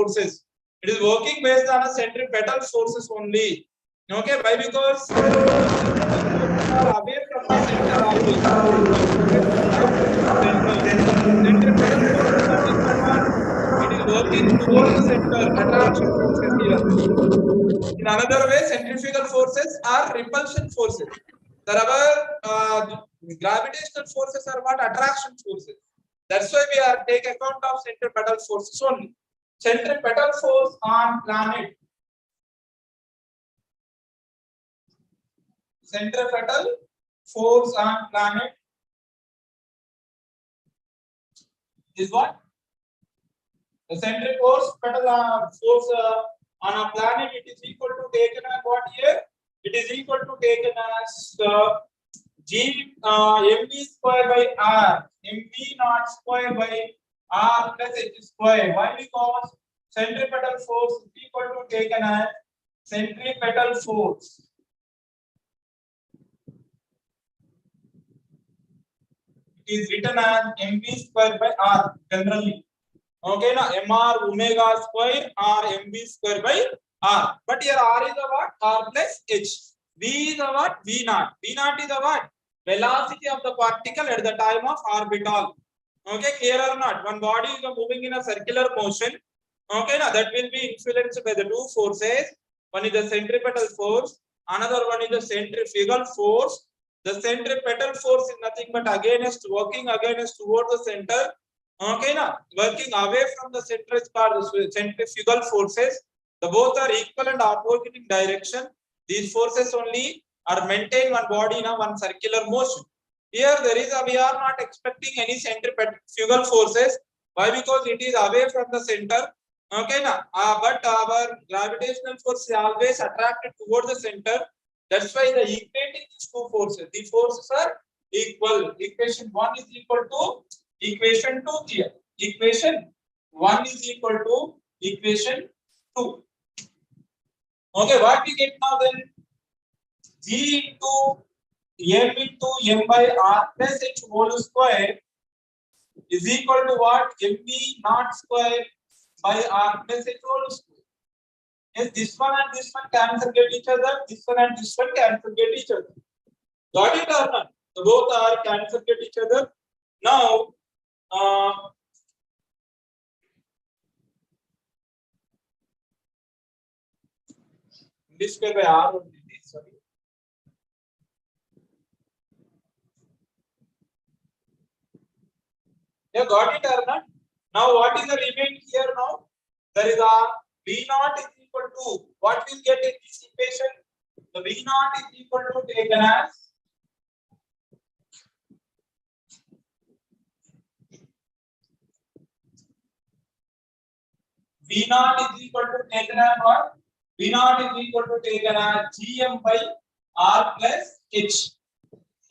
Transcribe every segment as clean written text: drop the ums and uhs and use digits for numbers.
forces. It is working based on a centripetal forces only. Okay, why? Because are away from the center always. Centripetal forces are nothing but it is working towards the center. Attraction forces here. In another way, centrifugal forces are repulsion forces. There are gravitational forces are what? Attraction forces. That's why we are take account of centripetal forces only. Centripetal force on planet. Centripetal force on planet is what? The centripetal force on a planet, it is equal to taken as what here? It is equal to taken as G mv square by r, mv naught square by r plus h square. Why? Because centripetal force is equal to taken as centripetal force. It is written as mv square by r generally. Okay, now mr omega square r mv square by r. But here r is a what? R plus h. V is a what? V naught. V naught is a what? Velocity of the particle at the time of orbital. Okay, clear or not? One body is moving in a circular motion. Okay, now that will be influenced by the two forces. One is the centripetal force, another one is the centrifugal force. The centripetal force is nothing but working against towards the center. Okay, now working away from the center is called the centrifugal forces. The both are equal and opposite in direction. These forces only are maintain one body in a one circular motion. Here we are not expecting any centrifugal forces. Why? Because it is away from the center. Okay, now but our gravitational force is always attracted towards the center. That's why the equating these two forces. The forces are equal. Equation 1 is equal to equation 2 here. Equation 1 is equal to equation 2. Okay, what we get now then? G into m by r plus h whole square is equal to what? mv naught square by r plus h whole square. Yes, this one and this one cancel get each other. This one and this one cancel get each other. Got it or not? So both are cancel get each other. Now, this square by r only. Sorry. You got it or not? Now, what is the remaining here now? There is a V naught is equal to what we'll get in this equation? The V naught is equal to taken as V naught is equal to taken as what? V naught is equal to taken as Gm by R plus H.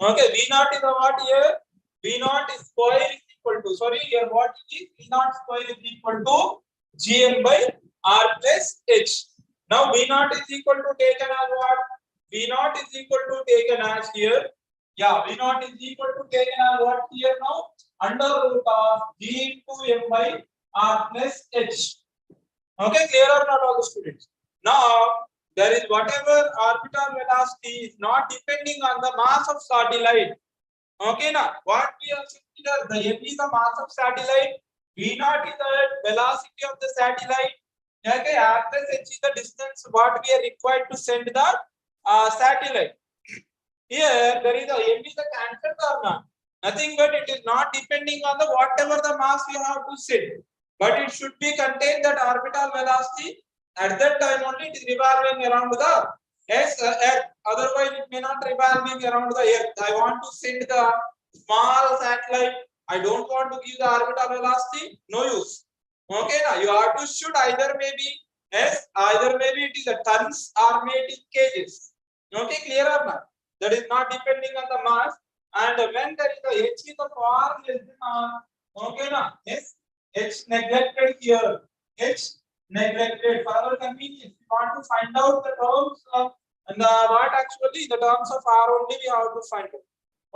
Okay, V naught is a what here? V naught is square is equal to, sorry, here what is V naught square is equal to Gm by R plus H. Now V naught is equal to taken as what? V naught is equal to taken as here. Yeah, V naught is equal to taken as what here now? Under root of G into M by R plus H. Okay, clear or not all the students? Now, there is whatever orbital velocity is not depending on the mass of satellite. Okay, now what we are consider the m is the mass of satellite, v naught is the velocity of the satellite. Okay, r plus h is the distance what we are required to send the satellite. Here there is a m is the cancelled or not? Nothing but it is not depending on the whatever the mass we have to send, but it should be contained that orbital velocity. At that time only it is revolving around the Earth. Otherwise, it may not revolving around the Earth. I want to send the small satellite. I don't want to give the orbital velocity. No use. Okay, now you have to shoot either maybe either maybe it is a tons or maybe kgs. Okay, clear or not? That is not depending on the mass. And when there is a h is the far less than r. Okay, now h neglected here. H neglected for our convenience. We want to find out the terms of and what actually the terms of r only we have to find out.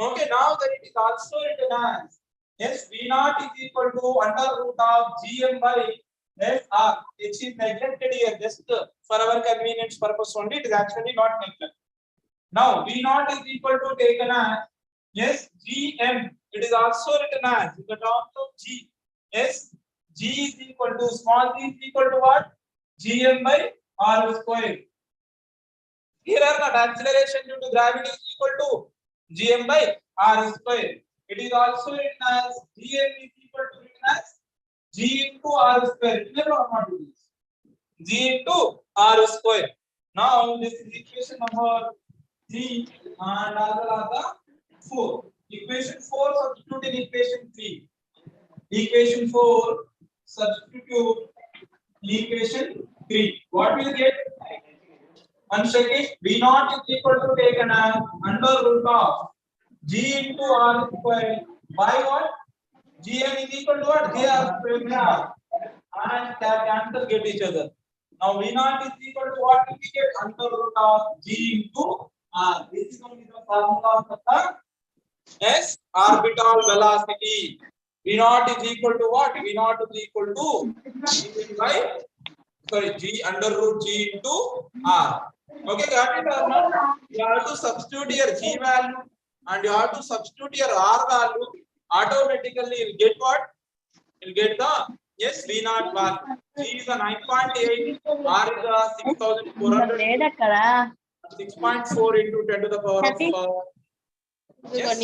Okay, now that it is also written as v naught is equal to under root of gm by Yes, H is neglected here just for our convenience purpose only. It is actually not neglected. Now V naught is equal to taken as yes Gm. It is also written as in the terms of G. Yes, G is equal to small g is equal to what? Gm by R square. Here are not acceleration due to gravity is equal to Gm by R square. It is also written as Gm is equal to written as G into R square. Clear or not it is? G into R square. Now this is equation number 3 and other 4. Equation 4 substitute in equation 3. Equation 4 substitute in equation 3. What will get? One second. V naught is equal to taken as under root of G into R square by what? Gm is equal to what? Gr square and that cancel get each other. Now V naught is equal to what we get under root of G into R. This is only the formula of the S orbital velocity. V naught is equal to what? V naught is equal to G by G under root G into R. Okay, got it or not? You have to substitute your G value and you have to substitute your R value. Automatically, you'll get what? You'll get the yes V naught value. G is a 9.8, R is a 6,400. 6.4 into 10 to the power of yes.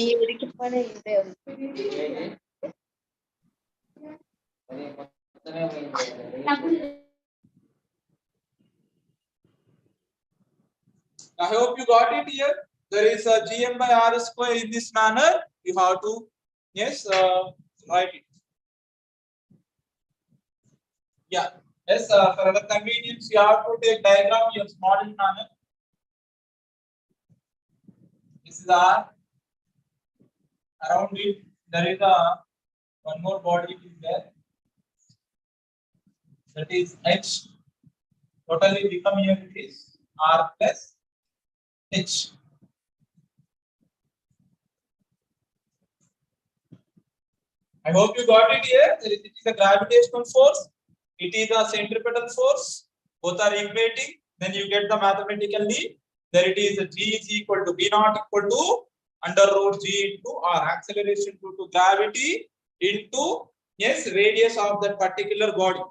I hope you got it here. There is a Gm by R square in this manner. You have to yes write it. Yeah. Yes, for our convenience, you have to take diagram in small manner. This is R. Around it, there is a one more body is there. That is H. Totally become here it is R plus H. I hope you got it here. It is a gravitational force. It is a centripetal force. Both are equating. Then you get the mathematically. There it is G is equal to V naught equal to under root G into R. Acceleration due to gravity into yes radius of that particular body.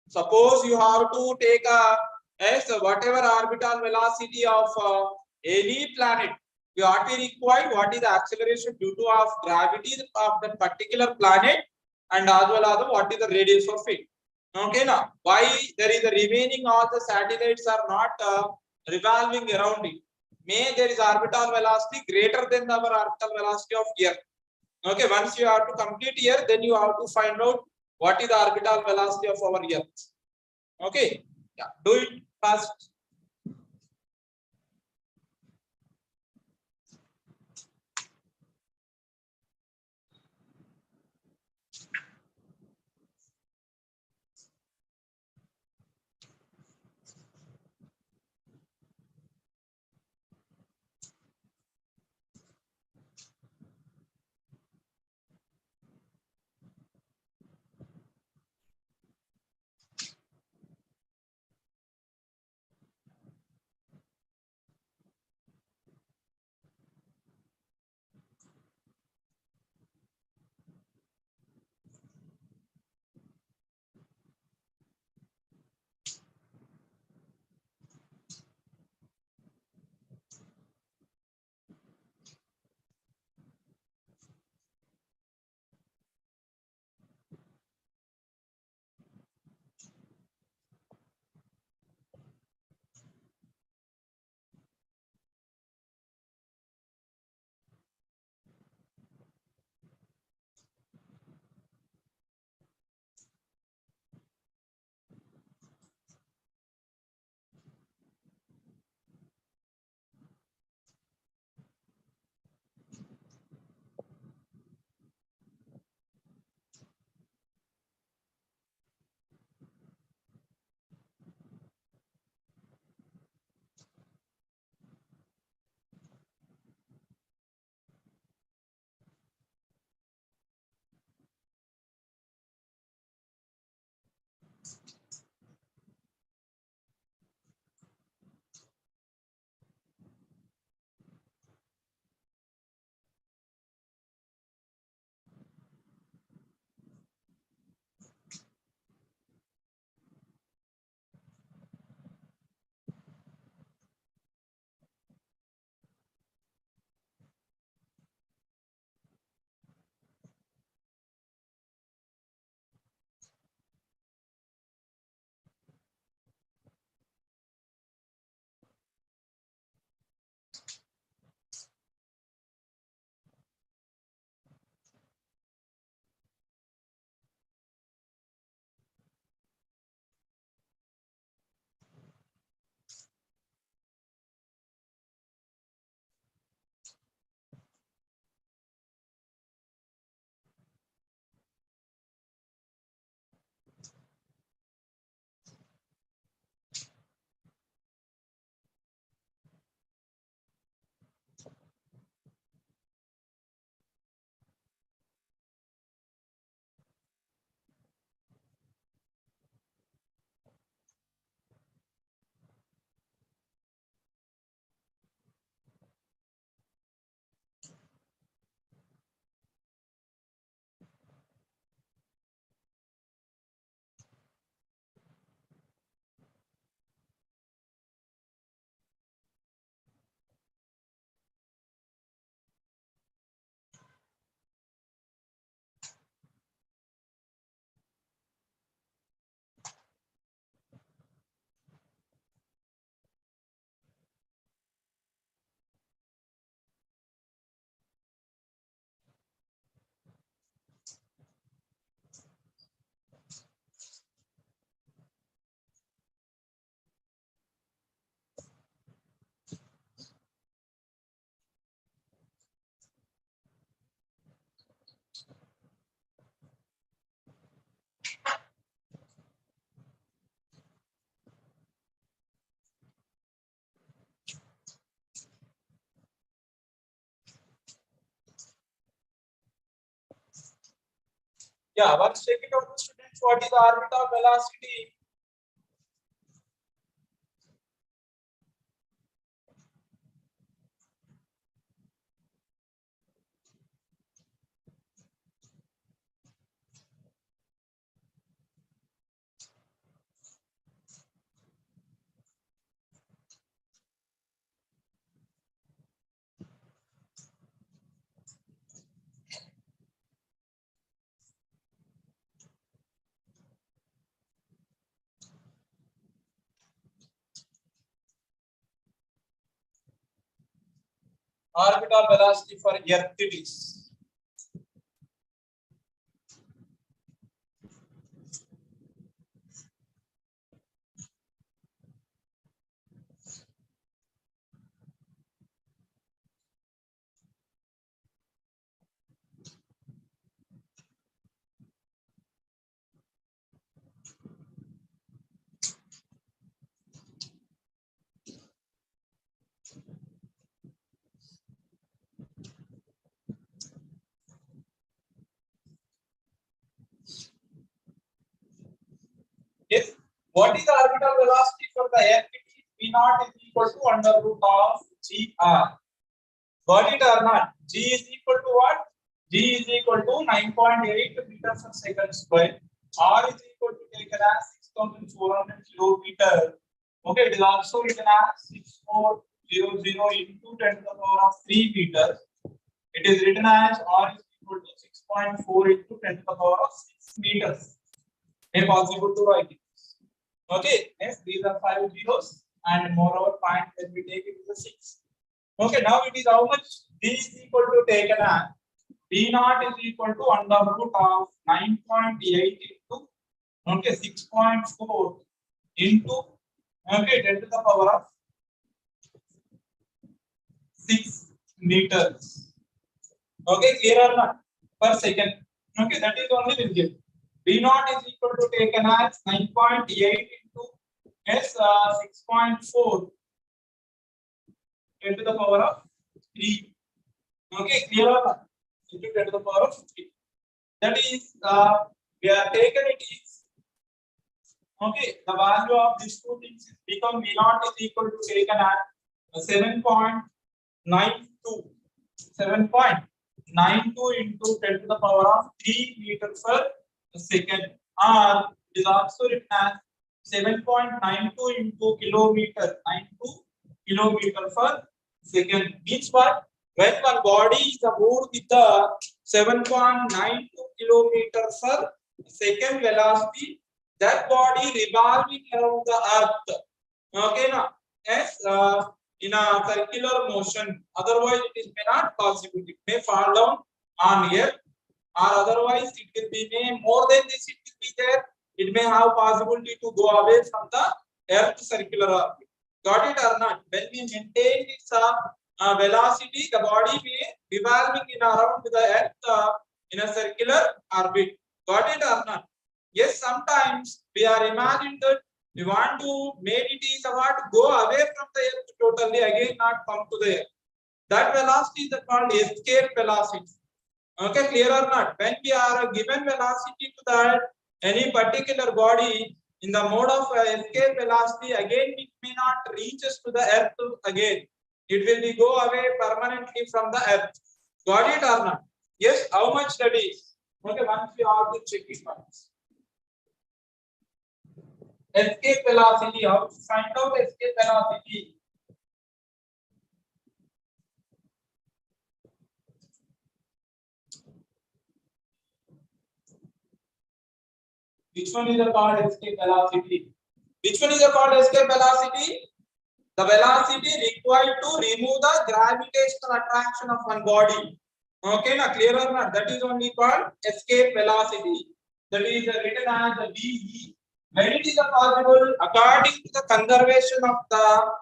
Suppose you have to take a yes whatever orbital velocity of any planet. You have to require what is the acceleration due to of gravity of that particular planet and as well as what is the radius of it. Okay, now why there is the remaining all the satellites are not revolving around it. May there is orbital velocity greater than our orbital velocity of Earth. Okay, once you have to complete here, then you have to find out what is the orbital velocity of our Earth. Okay, yeah, do it fast. Yeah, once check it out, students. What is the orbital velocity? Orbital velocity for Earth it is. Yes. What is the orbital velocity for the Earth? It is V naught is equal to under root of GR. Got it or not? G is equal to what? G is equal to 9.8 meters per second square. R is equal to taken as 6,400 kilometer. Okay, it is also written as 6400 into 10 to the power of 3 meters. It is written as R is equal to 6.4 into 10 to the power of 6 meters. If possible to write it. Okay, yes, these are 5 zeros, and moreover, point when we take it is a 6. Okay, now it is how much? D is equal to taken as D naught is equal to under root of 9.8 into 6.4 into 10 to the power of 6 meters. Okay, clear or not? Per second. Okay, that is only will give. V naught is equal to taken as 9.8 into 6.4 10 to the power of 3. Okay, clear or not? Into 10 to the power of 3. That is, we are taken it is, okay, the value of these two things is become V naught is equal to taken as 7.92. 7.92 into 10 to the power of 3 meters per second. Or it is also written as 7.92 into kilometer, 92 kilometer per second. Means what? When one body is moved with the 7.92 kilometers per second velocity, that body revolving around the earth. Okay, now, yes, in a circular motion. Otherwise, it is may not possible. It may fall down on earth, or otherwise, it will be may more than this. It will be there. It may have possibility to go away from the earth circular orbit. Got it or not? When we maintain its velocity, the body may revolving in around the earth in a circular orbit. Got it or not? Yes, sometimes we are imagining that we want to make it is about go away from the earth totally, again not come to the earth. That velocity is called escape velocity. Okay, clear or not? When we are given velocity to that any particular body in the mode of escape velocity, again it may not reach us to the earth again. It will be go away permanently from the earth. Got it or not? Yes, how much that is? Okay, once we have to check it once. Escape velocity, how to find out escape velocity? Which one is called escape velocity? Which one is called escape velocity? The velocity required to remove the gravitational attraction of one body. Okay, now clear or not? That is only called escape velocity. That is written as the dE. When it is possible, according to the conservation of the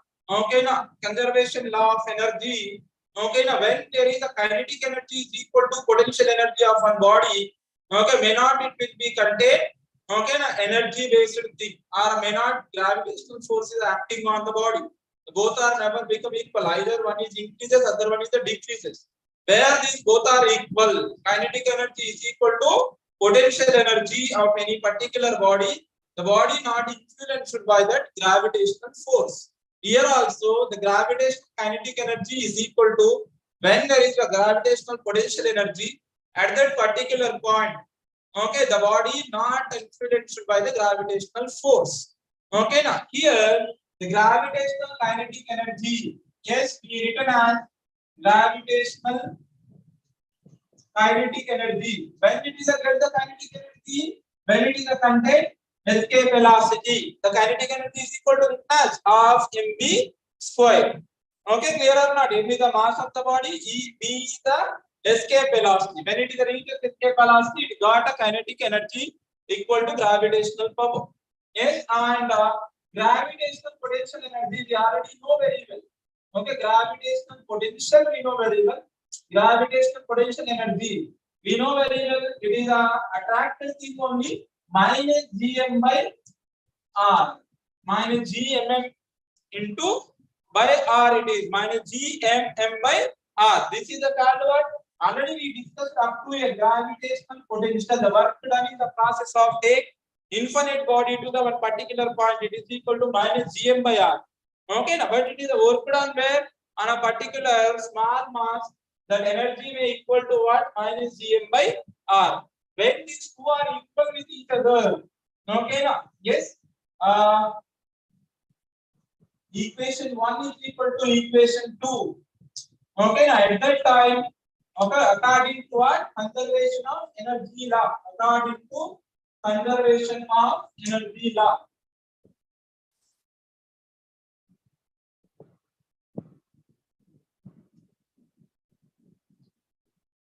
conservation law of energy. Okay, now when there is a kinetic energy is equal to potential energy of one body. Okay, may not it will be contained. Okay, now energy based thing, or may not gravitational forces acting on the body. Both are never become equal. Either one is increases, other one is the decreases. Where these both are equal, kinetic energy is equal to potential energy of any particular body, the body not influenced by that gravitational force. Here also the gravitational kinetic energy is equal to when there is a gravitational potential energy at that particular point. Okay, the body not influenced by the gravitational force. Okay, now here the gravitational kinetic energy, yes, we written as gravitational kinetic energy. When it is a the kinetic energy, when it is a content escape velocity, the kinetic energy is equal to mass of mv square. Okay, clear or not? M is the mass of the body, B is the escape velocity. When it is a reach escape velocity, it got a kinetic energy equal to gravitational power. Yes, and gravitational potential energy we already know very well. Okay, gravitational potential we know very well. Gravitational potential energy we know very well. It is a attractive thing only minus gm by r, minus gmm into by r. It is minus gmm by r. This is the called what already we discussed up to a gravitational potential. The work done in the process of take infinite body to the one particular point. It is equal to minus gm by r. Okay, now but it is work done where on a particular small mass, that energy may equal to what? Minus gm by r. When these two are equal with each other, okay, now yes, equation 1 is equal to equation 2. Okay, now at that time, okay, according to what? Conservation of energy law. According to conservation of energy law.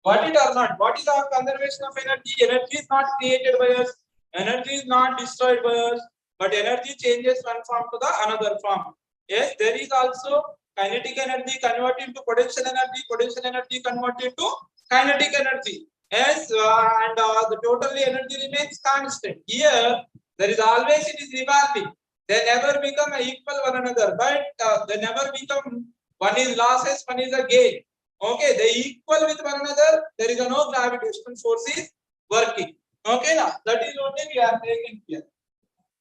Got it or not? What is our conservation of energy? Energy is not created by us. Energy is not destroyed by us. But energy changes one form to the another form. Yes, there is also kinetic energy converted into potential energy converted to kinetic energy. Yes, and the total energy remains constant. Here, there is always it is revolving. They never become equal one another, but they never become one is losses, one is a gain. Okay, they equal with one another. There is no gravitational force is working. Okay, now that is only we are taking here.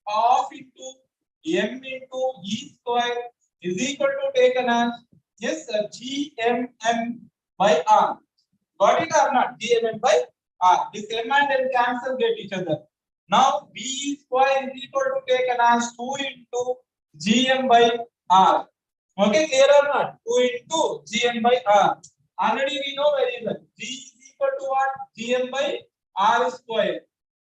Half into m into e square is equal to taken as yes gmm by r. Got it or not? Gmm by r. This m and n cancel get each other. Now b square is equal to taken as 2 into gm by r. Okay, clear or not? 2 into gm by r. Already we know very well. G is equal to what? Gm by r square,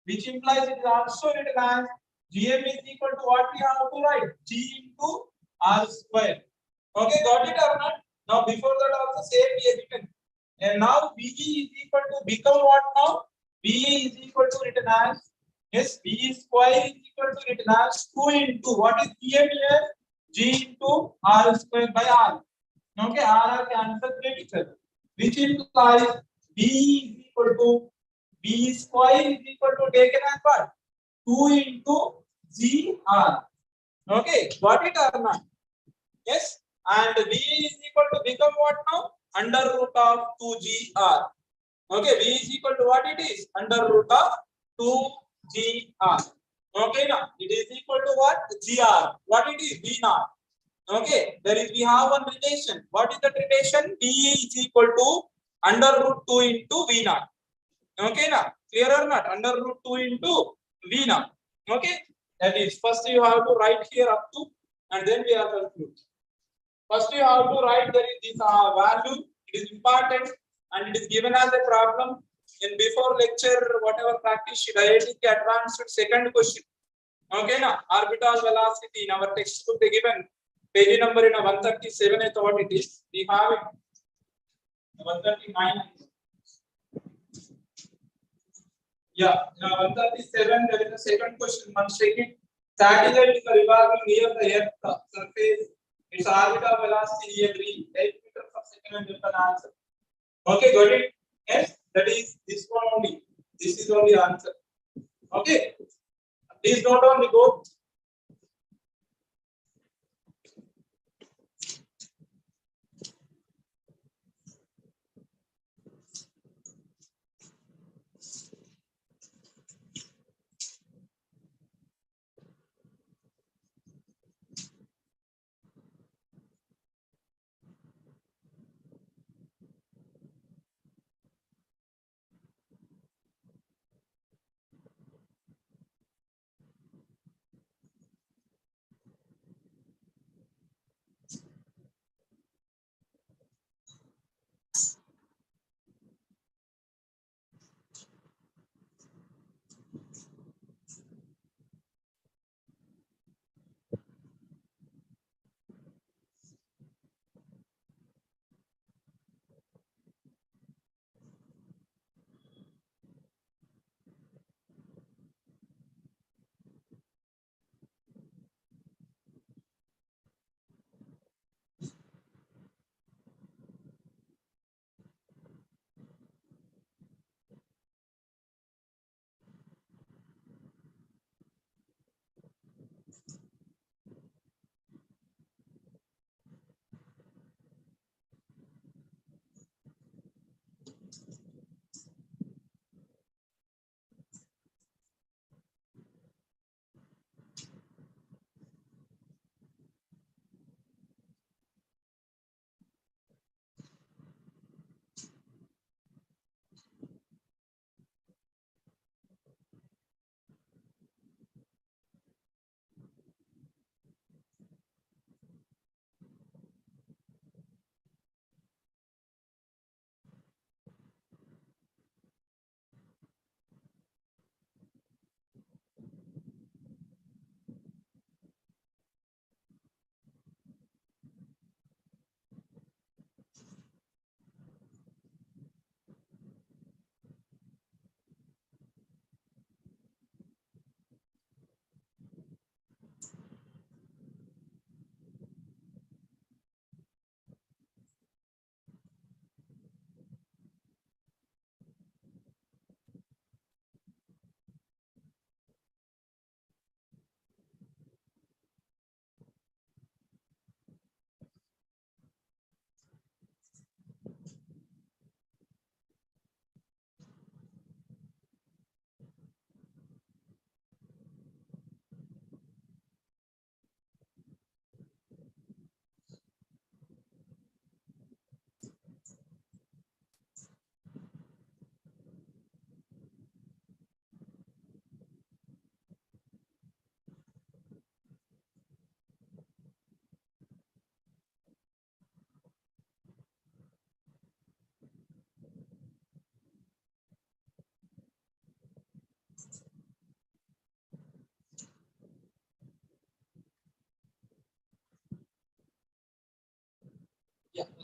which implies it is also written as Gm is equal to what we have to write? G into r square. Okay, got it or not? Now before that also same we have written. And now Be is equal to become what now? Be is equal to written as yes, B square is equal to written as 2 into what is Gm here? G into r square by r. Okay, r cancel each other, which implies B is equal to B square is equal to taken as what? 2 into gr. Okay, got it or not? Yes, and V is equal to become what now? Under root of 2gr. Okay, V is equal to what it is? Under root of 2gr. Okay, now it is equal to what? Gr. What it is? V naught. Okay, there is we have one relation. What is that relation? V is equal to under root 2 into V naught. Okay, now clear or not? Under root 2 into V naught. Okay, that is first you have to write here up to, and then we are conclude. First you have to write there is this value. It is important, and it is given as a problem in before lecture. Whatever practice should I take advanced second question. Okay, now orbital velocity in our textbook they given page number in 137. I thought it is. We have it 139. Yeah, 137. There is a second question. One second. Satellite is revolving near the Earth surface. Its orbital velocity every 8 meters per second and different answer. Okay, got it? Yes, that is this one only. This is only answer. Okay. Please note on the go.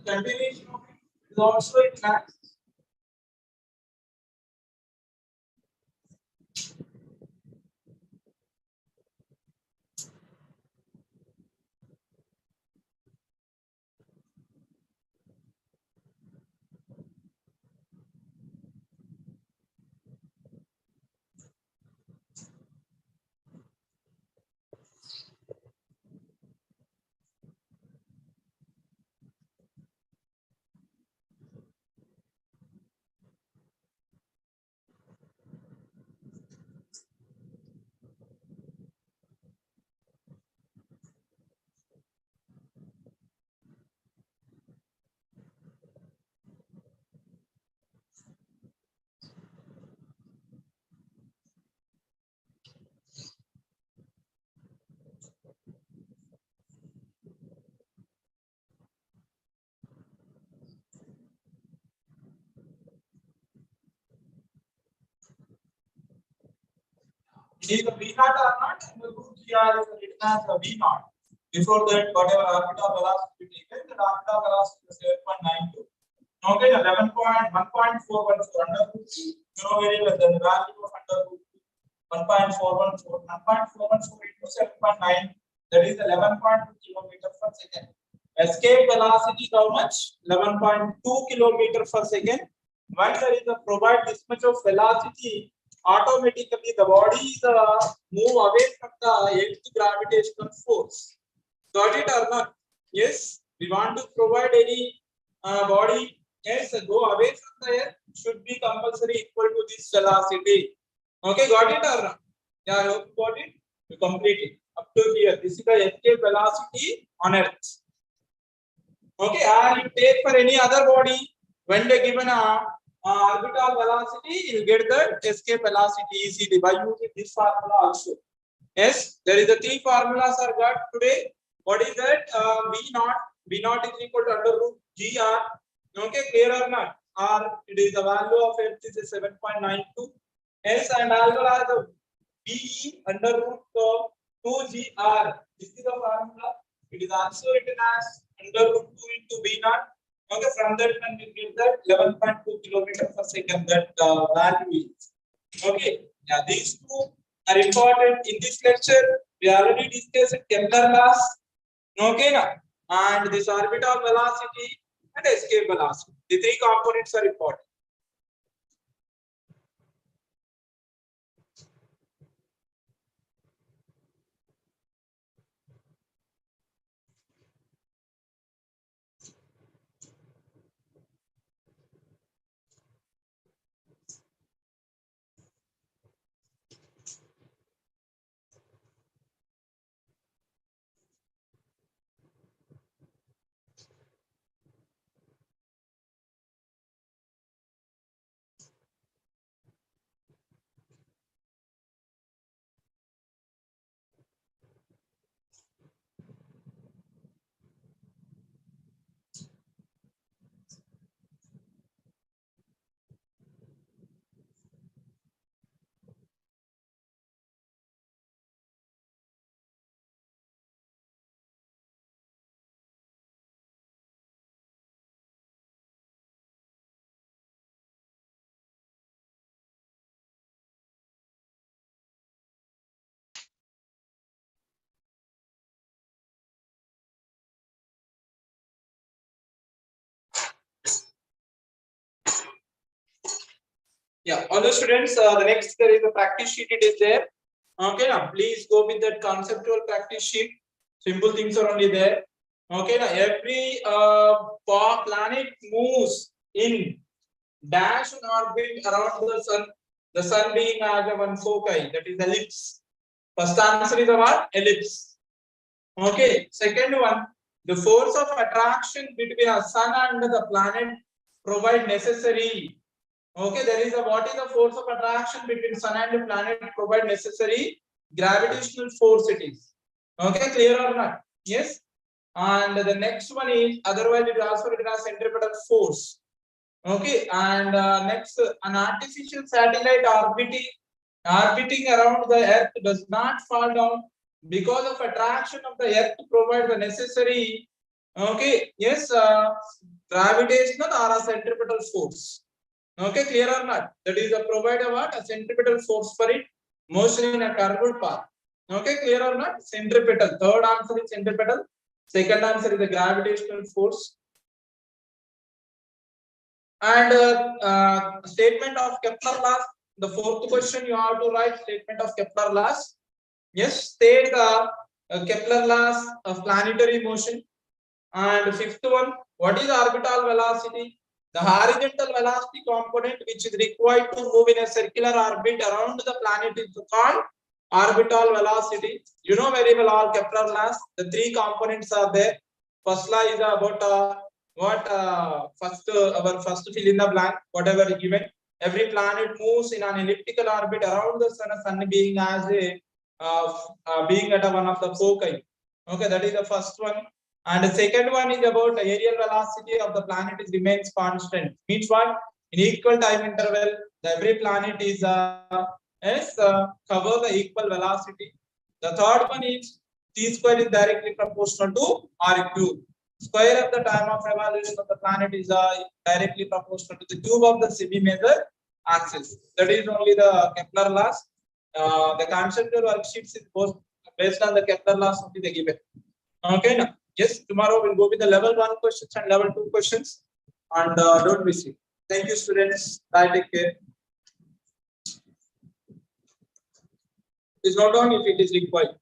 The continuation of it is also in max. Is the V naught or not? And the root GR is written as the V naught. Before that, whatever orbital velocity taken, the orbital velocity is 7.92. Okay, 11.1.414 under root 2. You know very well the value of under root 2. 1.414. 1.414 into 7.9. That is 11.2 kilometers per second. Escape velocity is how much? 11.2 kilometers per second. Once there is a provide this much of velocity, automatically the body is move away from the earth gravitational force. Got it or not? Yes, we want to provide any body, yes, go away from the earth should be compulsory equal to this velocity. Okay, got it or not? Yeah, I hope you got it. You complete it up to here. This is the escape velocity on earth. Okay, and you take for any other body when they given a orbital velocity, you get the escape velocity easily by using this formula also. Yes, there is the three formulas are got today. What is that? V naught. V naught is equal to under root GR. Okay, clear or not? R, it is the value of F is 7.92. S and as well as the VE under root 2GR. This is the formula. It is also written as under root 2 into V naught. Okay, from that when we get that 11.2 kilometers per second, that value is. Okay, yeah, these two are important in this lecture. We already discussed Kepler laws. Okay, now, and this orbital velocity and escape velocity. The three components are important. Yeah, all the students, the next there is a practice sheet, it is there. Okay, now please go with that conceptual practice sheet. Simple things are only there. Okay, now every planet moves in dash and orbit around the sun being as a one foci, that is ellipse. First answer is what? Ellipse. Okay, second one, the force of attraction between a sun and the planet provide necessary. Okay, there is a what is the force of attraction between sun and the planet provide necessary gravitational force it is. Okay, clear or not? Yes. And the next one is otherwise it is also written as centripetal force. Okay, and next an artificial satellite orbiting around the earth does not fall down because of attraction of the earth to provide the necessary Okay, yes, gravitational or a centripetal force. Okay, clear or not? That is provide a what? A centripetal force for it motion in a curved path. Okay, clear or not? Centripetal. Third answer is centripetal. Second answer is the gravitational force. And statement of Kepler laws. The fourth question you have to write statement of Kepler laws. Yes, state the Kepler laws of planetary motion. And fifth one, what is orbital velocity? The horizontal velocity component which is required to move in a circular orbit around the planet is called orbital velocity. You know very well all Kepler laws. The three components are there. First law is about our first fill in the blank, whatever given. Every planet moves in an elliptical orbit around the sun being as a being at one of the foci. Okay, that is the first one. And the second one is about the aerial velocity of the planet is remains constant. Means what? In equal time interval, every planet is cover the equal velocity. The third one is t square is directly proportional to r cube. Square of the time of revolution of the planet is directly proportional to the cube of the semi-major axis. That is only the Kepler laws. The conceptual worksheets is based on the Kepler laws only they given. Okay, now, yes, tomorrow we'll go with the level 1 questions and level 2 questions. And don't miss it. Thank you, students. Bye, take care. Please note down if it is required.